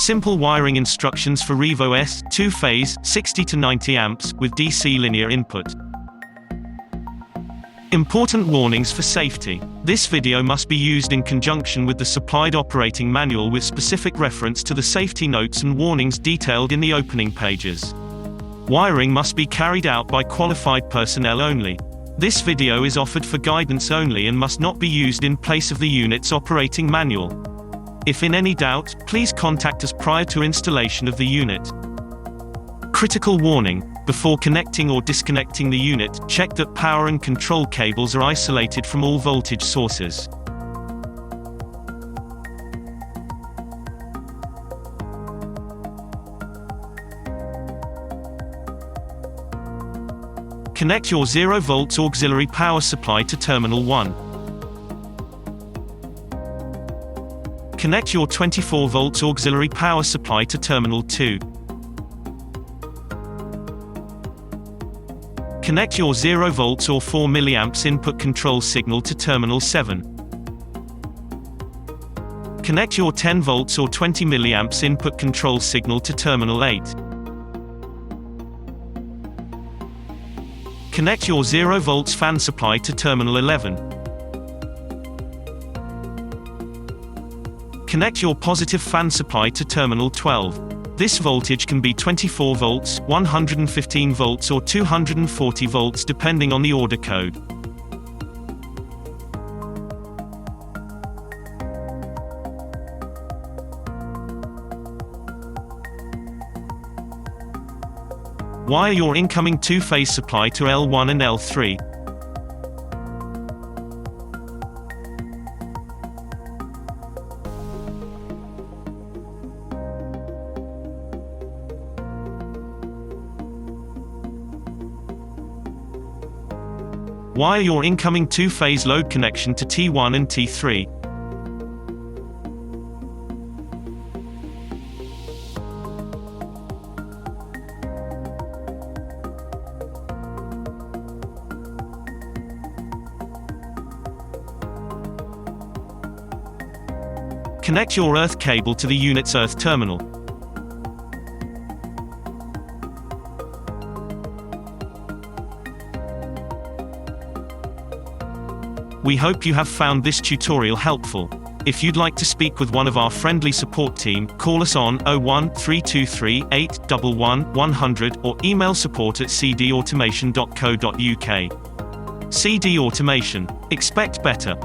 Simple wiring instructions for REVO-S, 2-phase, 60 to 90 amps, with DC linear input. Important warnings for safety. This video must be used in conjunction with the supplied operating manual with specific reference to the safety notes and warnings detailed in the opening pages. Wiring must be carried out by qualified personnel only. This video is offered for guidance only and must not be used in place of the unit's operating manual. If in any doubt, please contact us prior to installation of the unit. Critical warning: before connecting or disconnecting the unit, check that power and control cables are isolated from all voltage sources. Connect your 0 volts auxiliary power supply to terminal 1. Connect your 24 volts auxiliary power supply to terminal 2. Connect your 0 volts or 4 milliamps input control signal to terminal 7. Connect your 10 volts or 20 milliamps input control signal to terminal 8. Connect your 0 volts fan supply to terminal 11. Connect your positive fan supply to terminal 12. This voltage can be 24 volts, 115 volts or 240 volts depending on the order code. Wire your incoming 2-phase supply to L1 and L3. Wire your incoming 2-phase load connection to T1 and T3. Connect your earth cable to the unit's earth terminal. We hope you have found this tutorial helpful. If you'd like to speak with one of our friendly support team, call us on 01 323 811 100 or email support@cdautomation.co.uk. CD Automation. Expect better.